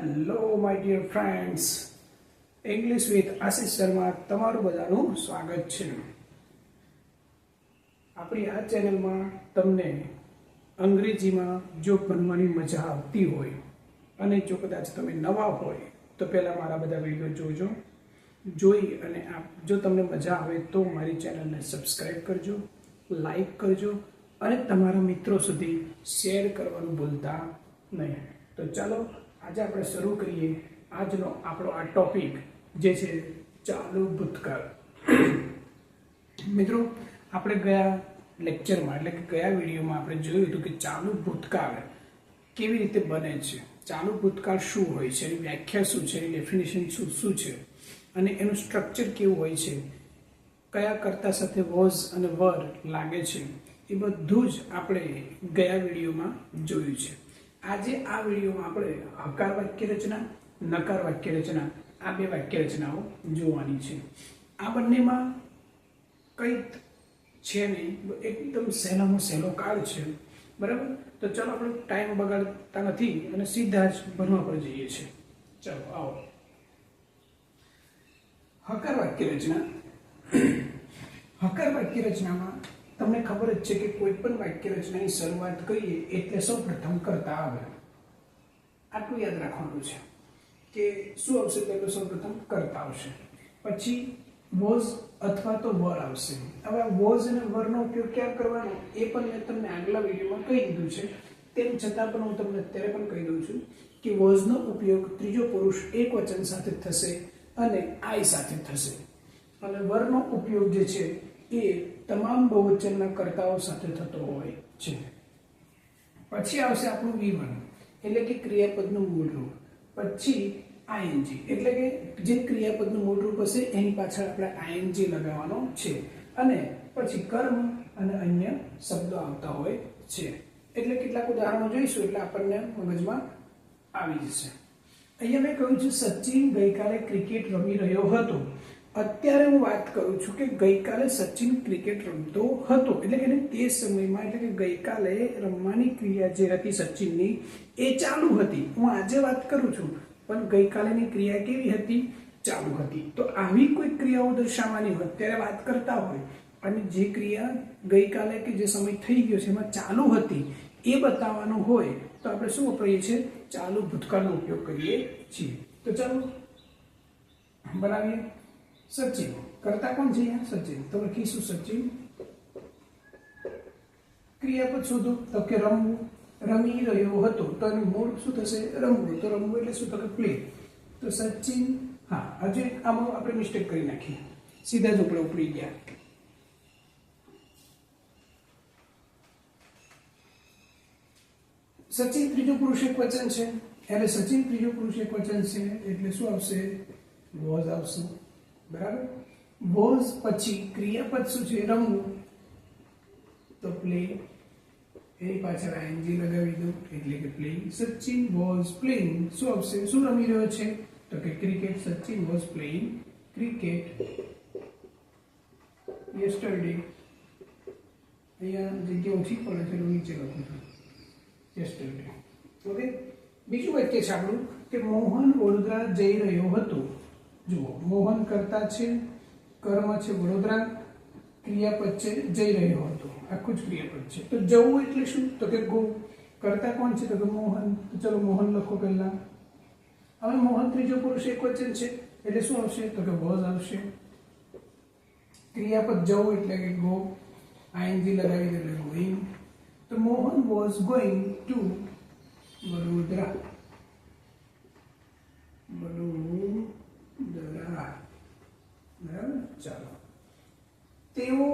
Hello my dear friends, English with Ashish Sharma તમારું બધાનું સ્વાગત છે. આપણી આ ચેનલમાં તમને અંગ્રેજીમાં જો ભણવાની મજા આવતી હોય અને જો કદાચ તમે નવા હોય તો પહેલાં મારા બધા વિડીયો જોજો. જોઈ અને જો તમને મજા આવે તો મારી ચેનલને સબસ્ક્રાઈબ કરજો, લાઈક કરજો અને તમારા મિત્રો સુધી શેર કરવાનું ભૂલતા નહીં. તો ચાલો આજે આપણે શરૂ કરીએ આજનો આપણો આ ટોપિક જે છે ચાલુ ભૂતકાળ. મિત્રો, આપણે ગયા લેક્ચરમાં એટલે કે ગયા વિડીયોમાં આપણે જોયું હતું કે ચાલુ ભૂતકાળ કેવી રીતે બને છે, ચાલુ ભૂતકાળ શું હોય છે, એની વ્યાખ્યા શું છે, એની ડેફિનેશન શું છે અને એનું સ્ટ્રક્ચર કેવું હોય છે, કયા કર્તા સાથે વોઝ અને વર લાગે છે, એ બધું જ આપણે ગયા વિડીયોમાં જોયું છે. આજે આ વિડીયોમાં આપણે હકાર વાક્ય રચના, નકાર વાક્ય રચના, આ બે વાક્ય રચનાઓ જોવાની છે. આ બંનેમાં કંઈ છે નહીં, એકદમ સહેલામાં સહેલો કાળ છે, બરાબર. તો ચાલો આપણે ટાઈમ બગાડતા નથી અને સીધા જ ભણવા પર જઈએ છીએ. ચાલો આવો. હકાર વાક્ય રચના. હકાર વાક્ય રચનામાં તમને ખબર જ છે કે કોઈ પણ વાક્ય રચનાની શરૂઆત કરીએ એટલે સૌ પ્રથમ કરતા આવે. આટલું યાદ રાખવાનું છે કે શું આવશે, પહેલું સૌ પ્રથમ કરતા આવશે, પછી વોઝ અથવા તો વર આવશે. હવે વોઝ અને વરનો ઉપયોગ ક્યાં કરવાનો એ પણ મેં તમને આગલા વિડીયોમાં કહી દીધું છે. તેમ છતાં પણ હું તમને અત્યારે પણ કહી દઉં છું કે વોઝનો ઉપયોગ ત્રીજો પુરુષ એક વચન સાથે થશે અને આઈ સાથે થશે, અને વરનો ઉપયોગ જે છે એ તમામ બહુવચનના કર્તાઓ સાથે થતો હોય છે. પછી આવશે આપણું V1 એટલે કે ક્રિયાપદનું મૂળ રૂપ, પછી ING એટલે કે જે ક્રિયાપદનું મૂળ રૂપ હશે એની પાછળ આપણે ING લગાવવાનો છે, અને પછી કર્મ અને અન્ય શબ્દો આવતા હોય છે. એટલે કેટલાક ઉદાહરણો જોઈશું એટલે આપણને મગજમાં આવી જશે. અહીંયા મેં કહ્યું છે સચિન ગઈકાલે ક્રિકેટ રમી રહ્યો હતો. અત્યારે હું વાત કરું છું કે ગઈકાલે સચિન ક્રિકેટ રમતો હતો, એટલે કે તે સમયમાં એટલે કે ગઈકાલે રમવાની ક્રિયા જે હતી સચિનની એ ચાલુ હતી. હું આજે વાત કરું છું પણ ગઈકાલેની ક્રિયા કેવી હતી? ચાલુ હતી. તો આવી કોઈ ક્રિયાઓ દર્શાવવાની હોય ત્યારે વાત કરતા હોય અને જે ક્રિયા ગઈકાલે કે જે સમય થઈ ગયો છે એમાં ચાલુ હતી એ બતાવવાનું હોય તો આપણે શું વાપરીએ છીએ? ચાલુ ભૂતકાળનો ઉપયોગ કરીએ છીએ. તો ચાલો બનાવીએ. સચિન કરતા કોણ છે? સચિન. તો લખીશું સચિન. ક્રિયાપદ શોધો તો કે રમવું, રમી રહ્યો હતો, તો એનું મૂળ શું થશે? રમવું. તો રમવું એટલે શું? તો કે પ્લે. તો સચિન. હા, હજુ આમાં આપણે મિસ્ટેક કરી નાખી, સીધા જ આપણે ઉપડી ગયા. સચિન ત્રીજો પુરુષ એક વચન છે એટલે સચિન ત્રીજો પુરુષ એક વચન છે એટલે શું આવશે? વોઝ આવશે, બરાબર. વોઝ પછી ક્રિયાપદ શું છે? રમવું, તો પ્લે. એની પાછળ ING લગાવી દો એટલે કે પ્લેઇંગ. Sachin was playing. શું આવશે? શું રમી રહ્યો છે? તો કે cricket. Sachin was playing cricket yesterday. અહીંયા જગ્યા ઓછી પડે છે, નીચે લખું છું યસ્ટરડે. ઓકે. બીજું વાક્ય છે આપણું કે મોહન વડોદરા જઈ રહ્યો હતો. જુઓ, મોહન કરતા છે, કર્મ છે વડોદરા, ક્રિયાપદ છે જઈ રહ્યો હતો, આખું જ ક્રિયાપદ છે. તો જવું એટલે શું? તો કે ગો. કરતા કોણ છે? તો કે મોહન. તો ચલો મોહન લખો પહેલા. હવે મોહન ત્રીજો પુરુષ એક વચન છે એટલે શું આવશે? તો કે વોઝ આવશે. ક્રિયાપદ જવું એટલે કે ગો, ING લગાવી દે એટલે ગોઈંગ. તો Mohan was going to Vadodara. બરાબર. ચાલો. તેઓ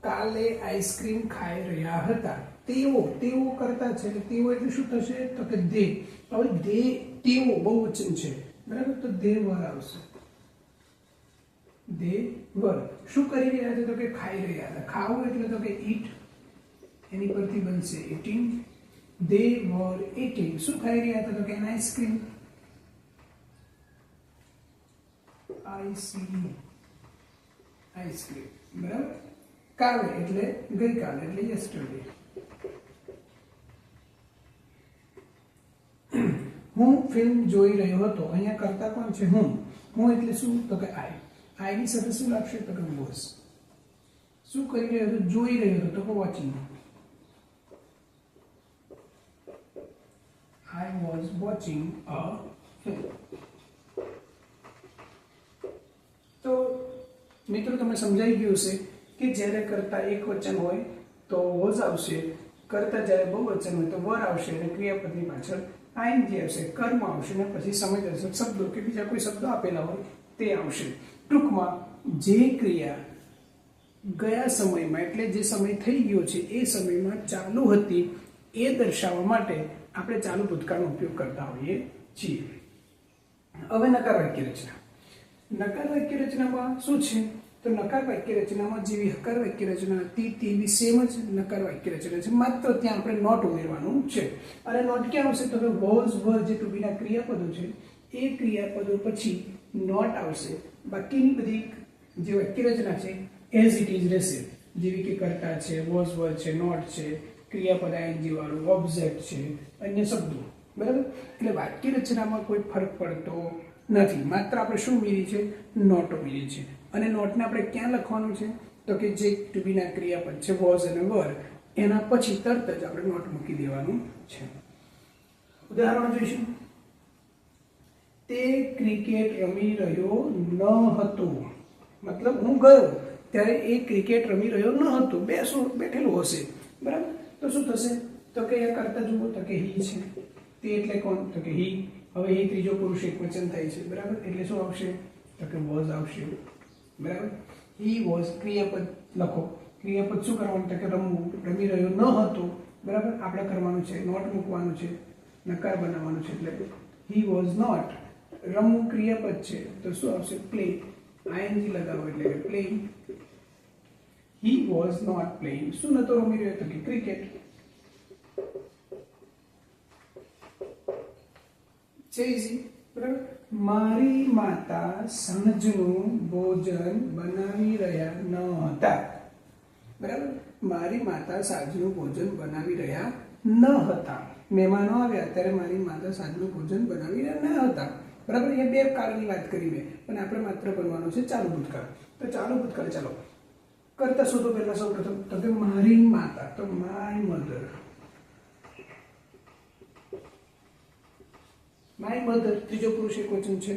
કાલે આઈસ્ક્રીમ ખાઈ રહ્યા હતા. તેઓ કરતા છે એટલે તેઓ એટલે શું થશે? તો કે દે. હવે તેઓ બહુવચન છે, બરાબર. તો દે વર આવશે. દે વર શું કરી રહ્યા છે? તો કે ખાઈ રહ્યા હતા. ખાવું એટલે તો કે ઈટ, એની પરથી બનશે eating. દે વર eating. શું ખાઈ રહ્યા હતા? તો કે આઈસ્ક્રીમ. આઈસ્ક્રીમ, બરાબર. કાલે એટલે ગઈકાલે એટલે યસ્ટરડે. હું ફિલ્મ જોઈ રહ્યો હતો, અહીંયા કરતા કોણ છે? હું એટલે શું? તો કે આઈ ની સાથે શું લાગશે? તો કે વોઝ. શું કરી રહ્યો હતો? જોઈ રહ્યો હતો, તો કે watching. I was watching a film. તો મિત્રો તમને સમજાઈ ગયું છે કે જ્યારે કરતા એક વચન હોય તો વોઝ આવશે, કરતા જ્યારે બહુવચન હોય તો વર આવશે અને ક્રિયાપદની પાછળ આઈએનજી આવશે, કર્મ આવશે અને પછી સમયદર્શક શબ્દો કે બીજા કોઈ શબ્દો આપેલા હોય તે આવશે. ટૂંકમાં જે ક્રિયા ગયા સમયમાં એટલે જે સમય થઈ ગયો છે એ સમયમાં ચાલુ હતી એ દર્શાવવા માટે આપણે ચાલુ ભૂતકાળનો ઉપયોગ કરતા હોઈએ છીએ. હવે નકાર વાક્ય રચના. નકાર વાક્ય રચનામાં શું છે? તો નકાર વાક્ય રચનામાં જેવી હકાર વાક્ય રચના હતી તેવી સેમ જ નકાર વાક્ય રચના છે, માત્ર ત્યાં આપણે નોટ ઉમેરવાનું છે. અને નોટ ક્યાં આવશે? તો વોઝ, વર જે ટુ બીના ક્રિયાપદો છે એ ક્રિયાપદો પછી નોટ આવશે. બાકીની બધી જે વાક્ય રચના છે એઝ ઇટ ઇઝ રહેશે, જેવી કે કરતા છે, વોઝ, વર છે, નોટ છે, ક્રિયાપદ આઈએનજી વાળું, ઓબ્જેક્ટ છે, અન્ય શબ્દો. બરાબર? એટલે વાક્ય રચનામાં કોઈ ફરક પડતો નથી, માત્ર આપણે શું ઉમેરી છે? નોટ ઉમેરી છે. અને નોટને આપણે ક્યાં લખવાનું છે? તો કે જે ટુ બીના ક્રિયાપદ છે વોઝ અને વર એના પછી તરત જ આપણે નોટ મૂકી દેવાનું છે. ઉદાહરણ જોઈશું. તે ક્રિકેટ રમી રહ્યો ન હતો. મતલબ હું ગયો ત્યારે એ ક્રિકેટ રમી રહ્યો ન હતો, બેઠેલું હશે. બરાબર? તો શું થશે? તો કે એ કરતા જુઓ તો કે હી છે. તે એટલે કોણ? તો કે હી. હવે એ ત્રીજો પુરુષ એકવચન થાય છે. બરાબર? એટલે શું આવશે? તો કે વોઝ આવશે. બરાબર? હી વોઝ ક્રિયાપદ લખો. ક્રિયાપદ શું કરવાનું? તો કે રમવું, રમી રહ્યો ન હતો. બરાબર? આપણે કરવાનું છે નોટ મૂકવાનું છે, નકાર બનાવવાનું છે. એટલે હી વોઝ નોટ. રમવું ક્રિયાપદ છે તો શું આવશે? પ્લે. આઈએનજી લગાવો એટલે કે playing. He was not playing. શું નતો રમી રહ્યો? તો કે ક્રિકેટ. છે ઈઝી. બરાબર? મારી માતા સાંજનું ભોજન બનાવી રહ્યા ન હતા. બરાબર? મારી માતા સાંજનું ભોજન બનાવી રહ્યા ન હતા. મહેમાનો આવ્યા ત્યારે મારી માતા સાંજનું ભોજન બનાવી રહ્યા ન હતા. બરાબર? એ બે કાળની વાત કરી મેં, પણ આપણે માત્ર બનવાનું છે ચાલુ ભૂતકાળ. તો ચાલુ ભૂતકાળ ચાલો કરતા શોધો. પહેલા સૌ પ્રથમ તો કે મારી માતા, તો માય મધર. માય મધર ત્રીજો પુરુષ એકવચન છે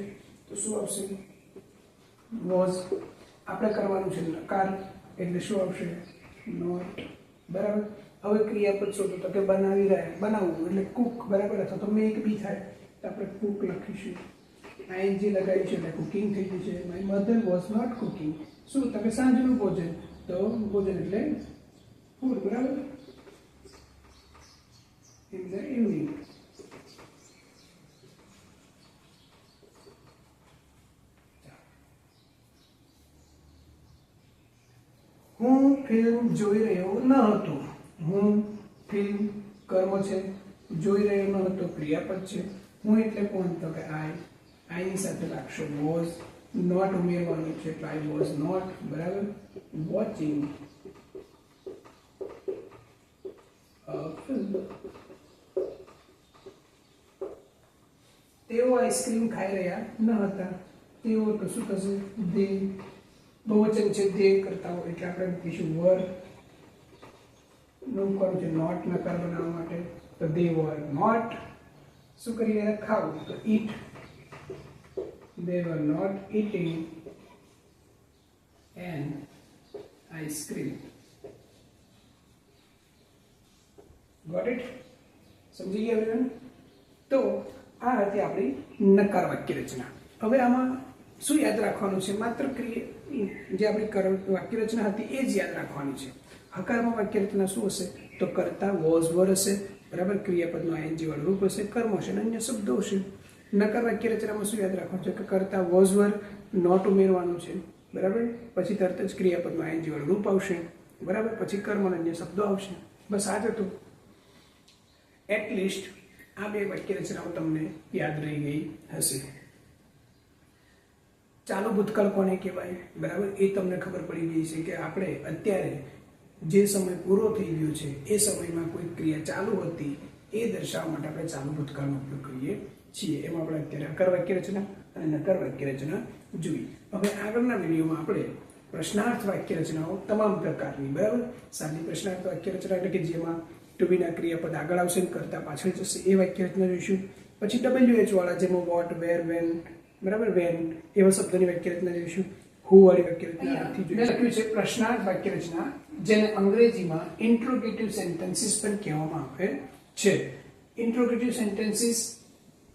તો શું આવશે? વોઝ. આપણે કરવાનું છે નકાર એટલે શું આવશે? નોટ. બરાબર? હવે ક્રિયાપદ શોધો તો કે બનાવી રહ્યા, બનાવવું એટલે કુક. બરાબર? અથવા તો મેક બી થાય તો આપણે કુક લખીશું, આઈએનજી લગાવીશું એટલે કુકિંગ થઈ જશે. My mother was not cooking. શું? તો કે સાંજનું ભોજન, તો ભોજન એટલે ફૂડ. બરાબર? In the evening. હું ફિલ્મ જોઈ રહ્યો ન હતો. હું ફિલ્મ કર્મ છે, જોઈ રહ્યો ન હતો ક્રિયાપદ છે. હું એટલે કોણ? તો કે આઈની સાથે લાગશો વોઝ. નોટ ઉમેરવાનું છે એટલે આઈ વોઝ નોટ. બરાબર? વોચિંગ અ ફિલ્મ. તેઓ આઈસ્ક્રીમ ખાઈ રહ્યા ન હતા. તેઓ તો શું થશે? દે. બહુવચન છે દે કરતા હોય એટલે આપણે મૂકીશું વર. નું કરવું છે નોટ નકાર બનાવવા માટે, તો દે વર નોટ. શું કરી રહ્યા? ખાવું, તો ઈટ. They were not eating an ice cream. Got it? સમજી ગયા everyone? તો આ હતી આપણી નકાર વાક્ય રચના. હવે આમાં શું યાદ રાખવાનું છે? માત્ર જે આપણી વાક્ય રચના હતી એ જ યાદ રાખવાની છે. હકારમાં વાક્ય રચના શું હશે? તો કરતા વોઝ વર હશે. બરાબર? ક્રિયાપદનું આઈએનજી વાળું રૂપ હશે, કર્મ હશે અને અન્ય શબ્દો હશે. નકાર વાક્ય રચનામાં શું યાદ રાખવાનું છે? કે કરતા વોઝ વર નોટ ઉમેરવાનું છે. બરાબર? પછી તરત જ ક્રિયાપદનું આઈએનજી વાળું રૂપ આવશે. બરાબર? પછી કર્મ અને અન્ય શબ્દો આવશે. બસ આ જ હતું. એટલીસ્ટ આ બે વાક્ય રચનાઓ તમને યાદ રહી ગઈ હશે. ચાલુ ભૂતકાળ કોને કહેવાય? બરાબર? એ તમને ખબર પડી ગઈ છે કે આપણે અત્યારે જે સમય પૂરો થઈ ગયો છે એ સમયમાં કોઈ ક્રિયા ચાલુ હતી એ દર્શાવવા માટે આપણે ચાલુ ભૂતકાળનો ઉપયોગ કરીએ છીએ. એમાં આપણે અત્યારે હકાર વાક્ય રચના અને નકાર વાક્ય રચના જોઈ. હવે આગળના વિડીયોમાં આપણે પ્રશ્નાર્થ વાક્ય રચનાઓ તમામ પ્રકારની, બરાબર, સાદી પ્રશ્નાર્થ વાક્ય રચના એટલે કે જેમાં ટુ બી ના ક્રિયાપદ આગળ આવશે ને કરતા પાછળ જશે એ વાક્ય રચના જોઈશું. પછી WH વાળા જેમાં વોટ, વેર, વેન, બરાબર, વેન એવા શબ્દોની વાક્ય રચના જોઈશું. હુ વાળી વાક્ય રચના લખ્યું છે પ્રશ્નાર્થ વાક્ય રચના, જેને અંગ્રેજીમાં ઇન્ટ્રોગેટિવ સેન્ટેન્સીસ પણ કહેવામાં આવે છે. ઇન્ટ્રોગેટિવ સેન્ટેન્સીસ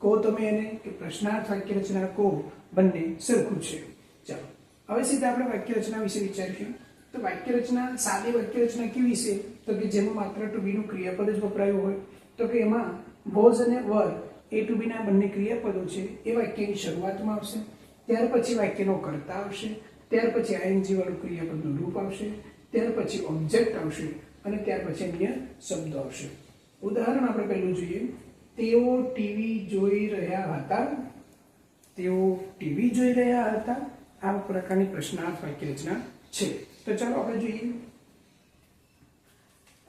કહો તમે એને કે પ્રશ્નાર્થ વાક્ય રચના કહો, બંને સરખું છે. ચાલો હવે સીધા આપણે વાક્ય રચના વિશે વિચારીશું. તો વાક્ય રચના, સાદી વાક્ય રચના કેવી છે? તો કે જેમાં માત્ર ટુ બી નું ક્રિયાપદ જ વપરાયું હોય. તો કે એમાં વોઝ અને વર એ ટુ બી ના બંને ક્રિયાપદો છે એ વાક્યની શરૂઆતમાં આવશે. ત્યાર પછી વાક્યનો કર્તા આવશે, ત્યાર પછી આઈએનજી વાળું ક્રિયાપદનું રૂપ આવશે, ત્યાર પછી ઓબ્જેક્ટ આવશે અને ત્યાર પછી અન્ય શબ્દો આવશે. ઉદાહરણ આપણે પહેલું જોઈએ. તેઓ ટીવી જોઈ રહ્યા હતા. તેઓ ટીવી જોઈ રહ્યા હતા. આ પ્રકારની પ્રશ્નાર્થ વાક્ય રચના છે. તો ચાલો આપણે જોઈએ.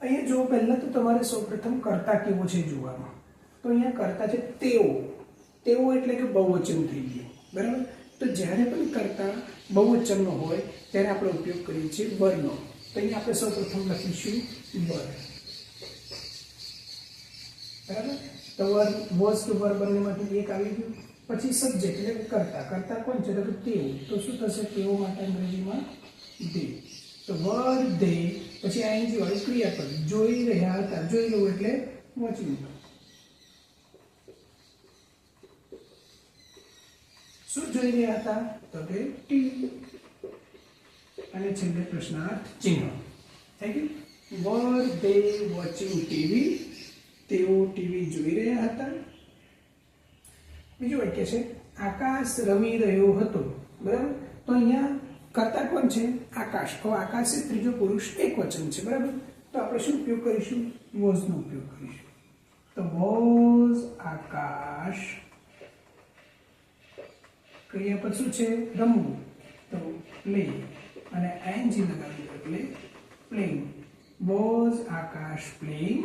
અહીંયા જો પહેલા તો તમારે સૌપ્રથમ કર્તા કેવો છે જોવાનો. તો અહીંયા કર્તા છે તેઓ. તેઓ એટલે કે બહુવચન થઈ ગયું, બરાબર. તો જ્યારે પણ કર્તા બહુવચનનો હોય ત્યારે આપણે ઉપયોગ કરીએ છીએ વરનો. તો અહીંયા આપણે સૌપ્રથમ લખીશું વર, બરાબર. તો વર, વોઝ ટુ વર બંનેમાંથી એક આવી ગયું. પછી સબ્જેક્ટ એટલે કર્તા. કર્તા કોણ છે? તો તેઓ. તો શું થશે? તેઓ માટે અંગ્રેજીમાં દે. તો વર દે. પછી આઈએનજી વાળું ક્રિયાપદ જોઈ રહ્યા હતા. જોઈ લો એટલે વોચિંગ. શું જોઈ રહ્યા હતા? તો કે ટીવી. અને છેલ્લે પ્રશ્નાર્થ ચિહ્ન. Thank you. Were they watching TV. તેઓ ટીવી જોઈ રહ્યા હતા. બીજું વાક્ય છે આકાશ રમી રહ્યો હતો, બરાબર. તો અહીંયા કર્તા કોણ છે? આકાશ. હવે આકાશ એ ત્રીજો પુરુષ એકવચન છે, બરાબર. તો આપણે શું ઉપયોગ કરીશું? વોઝ નો ઉપયોગ કરીશું. તો વોઝ આકાશ. ક્રિયાપદ શું છે? રમવું. તો પ્લે. અને આઈએનજી લગાવ્યું એટલે playing. Was Akash playing.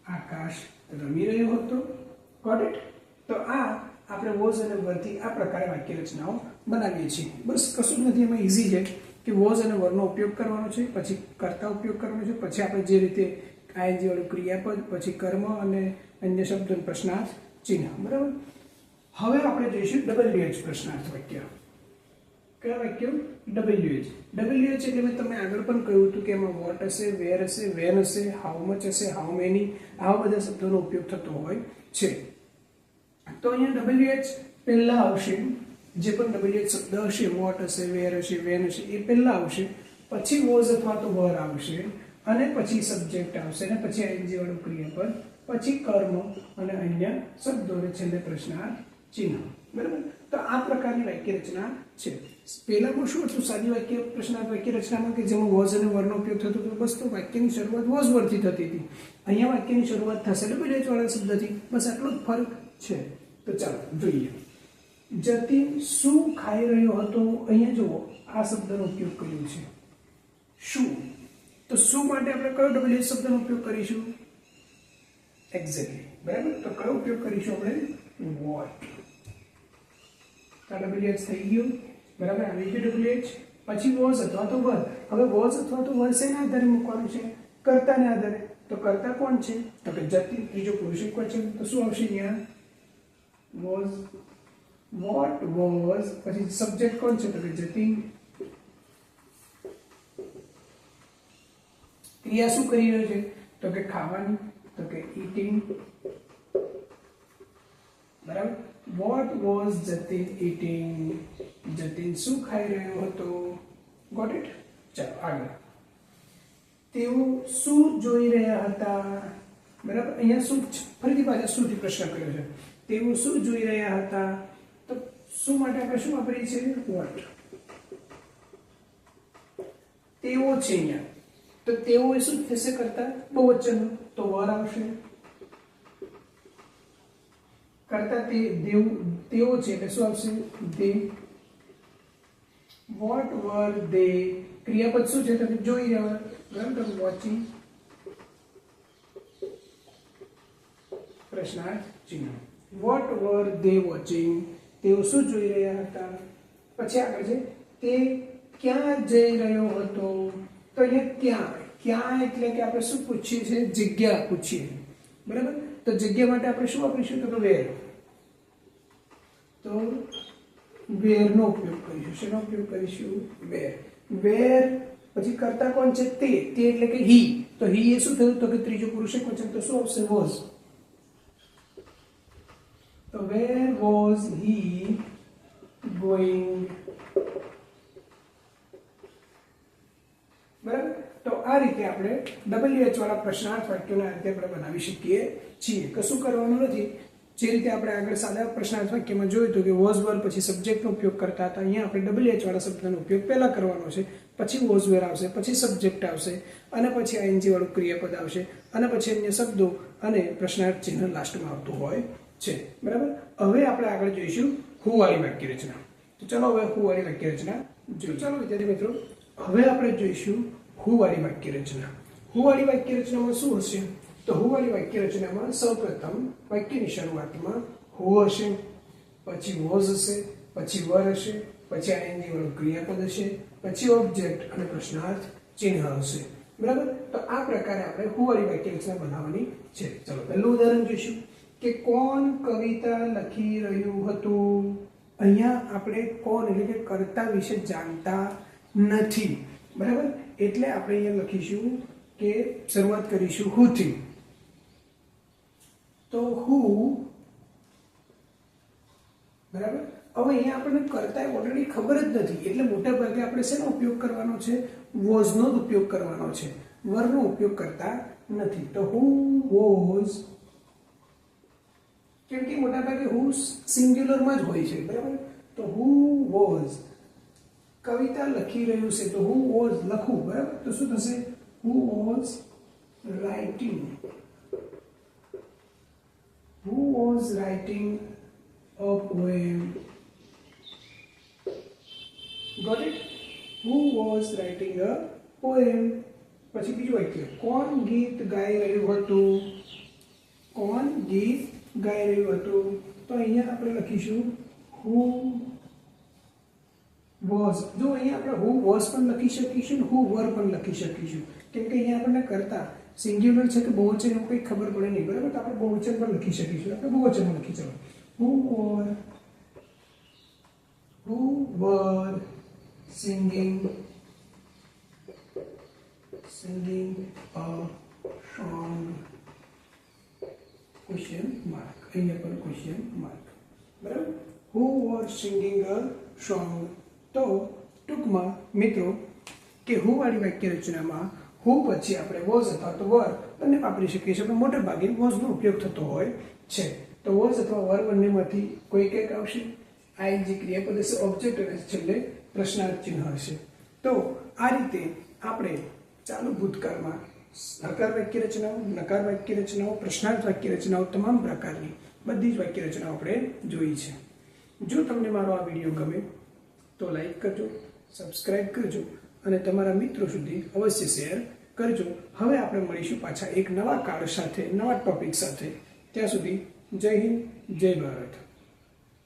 Akash રમી રહ્યો હતો. Got it? તો આ આપણે વોઝ અને વરથી આ પ્રકારે વાક્ય રચનાઓ બનાવીએ છીએ. બસ કશું જ નથી, એમાં ઈઝી છે કે વોઝ અને વરનો ઉપયોગ કરવાનો છે, પછી કર્તા ઉપયોગ કરવાનો છે, પછી આપણે જે રીતે આઈએનજી વાળું ક્રિયાપદ, પછી કર્મ અને અન્ય શબ્દોનો પ્રશ્નાર્થ ચિહ્ન, બરાબર. હવે આપણે જોઈશું WH પ્રશ્નાર્થ વાક્ય. કયા વાક્યો? WH. WH એટલે મેં તમને આગળ પણ કહ્યું હતું કે એમાં વોટ હશે, વેર હશે, વેન હશે, હાઉ મચ હશે, હાઉ મેની, આવા બધા શબ્દોનો ઉપયોગ થતો હોય છે. તો અહીંયા WH પહેલા આવશે. જે પણ WH શબ્દ હશે, વોટ હશે, વેર હશે, વેન હશે, એ પહેલા આવશે. પછી વોઝ અથવા તો વર આવશે અને પછી સબ્જેક્ટ આવશે અને પછી આઈએનજી વાળું ક્રિયાપદ, પછી કર્મ અને અન્ય શબ્દો અને છેલ્લે પ્રશ્નાર્થ ચિહ્ન, બરાબર. તો આ પ્રકારની વાક્ય રચના છે. પહેલામાં શું હતું? સાદી વાક્ય પ્રશ્નાર્થ વાક્ય રચનામાં કે જેમાં વોઝ અને વરનો ઉપયોગ થતો હતો. બસ તો વાક્યની શરૂઆત વોઝ વરથી થતી હતી. અહીંયા વાક્યની શરૂઆત થશે WH વાળા શબ્દથી. બસ આટલો જ ફરક છે. તો ચાલો જોઈએ. જતીન શું ખાઈ રહ્યો હતો? અહીંયા જુઓ, આ શબ્દનો ઉપયોગ કર્યો છે, શું. તો શું માટે આપણે કયો WH શબ્દનો ઉપયોગ કરીશું? એક્ઝેક્ટલી, બરાબર. તો કયો ઉપયોગ કરીશું આપણે? વોટ. WH થઈ ગયું, બરાબર. આવી ગયું WH. પછી વોઝ અથવા તો વર. હવે વોઝ અથવા તો વર શેના આધારે મૂકવાનું છે? કર્તાને આધારે. તો કર્તા કોણ છે? તો કે જતીન, ત્રીજો પુરુષ એકવચન. તો શું આવશે અહીંયા? વોઝ. What was. પછી સબ્જેક્ટ કોણ છે? તો કે જતીન. ક્રિયા શું કરી રહ્યો છે? તો કે ખાવાની. તો કે ઈટિંગ, બરાબર. What was Jatin eating. Jatin શું ખાઈ રહ્યો હતો? Got it? ચાલો આગળ. તેઓ શું જોઈ રહ્યા હતા? બરાબર. અહીંયા શું, ફરીથી પાછા શુંથી પ્રશ્ન કર્યો છે. તેઓ શું જોઈ રહ્યા હતા? તો શું માટે આપણે શું વાપરીએ છીએ? વોટ. તેઓ છે અહીંયા. તો તેઓ એ શું થશે? કરતા બહુવચન. તો વર આવશે. કરતા તેઓ છે એટલે શું આવશે? દે. વોટ વર દે. ક્રિયાપદ શું છે? તો જોઈ રહ્યા, બરાબર. વોચિંગ. પ્રશ્નાર્થ ચિહ્ન. વોટ વર દે વોચિંગ, તેઓ શું જોઈ રહ્યા હતા. પછી આગળ છે તે ક્યાં જઈ રહ્યો હતો. તો અહીંયા ક્યાં એટલે કે આપણે શું પૂછીએ છીએ, જગ્યા પૂછીએ, બરાબર. તો જગ્યા માટે આપણે શું વાપરીશું, તો વેર. તો વેર નો ઉપયોગ કરીશું. શેનો ઉપયોગ કરીશું, વેર. વેર પછી કરતા કોણ છે, તે એટલે કે હી. તો હી એ શું થયું, તો કે ત્રીજો પુરુષ એકવચન, તો શું આવશે, વોઝ. તો where was he going. બરાબર. તો આ રીતે આપણે WH વાળા પ્રશ્નાર્થ વાક્યોના રીતે આપણે બનાવી શકીએ છીએ. કશું કરવાનું નથી. જે રીતે આપણે આગળ સાદા પ્રશ્નાર્થ વાક્યમાં જોયું હતું કે વોઝ વર પછી સબ્જેક્ટનો ઉપયોગ કરતા હતા, અહીંયા આપણે WH વાળા શબ્દનો ઉપયોગ પહેલા કરવાનો છે, પછી વોઝ વેર આવશે, પછી સબ્જેક્ટ આવશે, અને પછી ING વાળું ક્રિયાપદ આવશે, અને પછી અન્ય શબ્દો અને પ્રશ્નાર્થ ચિહ્ન લાસ્ટમાં આવતું હોય છે. બરાબર. હવે આપણે આગળ જોઈશું હુ વાળી વાક્ય રચના. તો ચલો હવે હુ વાળી વાક્ય રચના જોઈએ. ચલો વિદ્યાર્થી મિત્રો, હવે આપણે જોઈશું હુ વાળી વાક્ય રચના. હુ વાળી વાક્ય રચનામાં શું હશે, તો હુ વાળી વાક્ય રચનામાં સૌપ્રથમ વાક્યની શરૂઆતમાં હુ હશે, પછી વોઝ હશે, પછી વર હશે, પછી ING વાળું ક્રિયાપદ હશે, પછી ઓબ્જેક્ટ અને પ્રશ્નાર્થ ચિહ્ન હશે. બરાબર. તો આ પ્રકારે આપણે હુ વાળી વાક્ય રચના બનાવવાની છે. ચલો પહેલું ઉદાહરણ જોઈશું કે કોણ કવિતા લખી રહ્યું હતું. અહીંયા આપણે કોણ એટલે કે કર્તા વિશે જાણતા નથી. બરાબર. એટલે આપણે અહીંયા લખીશું કે શરૂઆત કરીશું હુ થી. તો હુ, બરાબર. હવે અહીંયા આપણને કર્તા ઓલરેડી ખબર જ નથી, એટલે મોટા ભાગે આપણે શેનો ઉપયોગ કરવાનો છે, વોઝ નો જ ઉપયોગ કરવાનો છે, વરનો ઉપયોગ કરતા નથી. તો હુ વોઝ, કેમ કે મોટા ભાગે હુ સિંગ્યુલરમાં જ હોય છે. બરાબર. તો હુ વોઝ કવિતા લખી રહ્યું છે, તો હુ વોઝ લખું. બરાબર. તો શું થશે, હુ વોઝ રાઇટિંગ. હુ was writing a poem. Got it. હુ વોઝ રાઇટિંગ અ પોએમ. પછી બીજું વાક્ય, કોણ ગીત ગાઈ રહ્યું હતું. કોણ ગીત ગાઈ રહ્યું હતું. તો અહીંયા આપણે લખીશું હુ વોઝ. જો અહીંયા આપણે હુ વોઝ પણ લખી શકીશું, હુ વર પણ લખી શકીશું, કેમ કે અહીંયા આપણને કરતા સિંગ્યુલર છે કે બહુવચન એવું કંઈ ખબર પડે નહીં. બરાબર. તો આપણે બહુવચન પણ લખી શકીશું. આપણે બહુવચનમાં લખી ચલો હુ વર singing a song. Question mark. અહીંયા પણ ક્વેશ્ચન માર્ક. બરાબર. Who was singing a song. તો ટૂંકમાં મિત્રો કે હુ વાળી વાક્ય રચનામાં હુ પછી આપણે વોઝ અથવા તો વર બંને વાપરી શકીએ છીએ, પણ મોટે ભાગે વોઝનો ઉપયોગ થતો હોય છે. તો વોઝ અથવા વર બંનેમાંથી કોઈ કંઈક આવશે. ING ક્રિયાપદ હશે, ઓબ્જેક્ટ અને છેલ્લે પ્રશ્નાર્થ ચિહ્ન હશે. તો આ રીતે આપણે ચાલુ ભૂતકાળમાં હકાર વાક્ય રચનાઓ, નકાર વાક્ય રચનાઓ, પ્રશ્નાર્થ વાક્ય રચનાઓ, તમામ પ્રકારની બધી જ વાક્ય રચનાઓ આપણે જોઈ છે. જો તમને મારો આ વિડીયો ગમે તો લાઈક કરજો, સબસ્ક્રાઇબ કરજો અને તમારા મિત્રો સુધી અવશ્ય શેર કરજો. હવે આપણે મળીશું પાછા એક નવા કાર્ડ સાથે, નવા ટોપિક સાથે. ત્યાં સુધી જય હિન્દ, જય ભારત.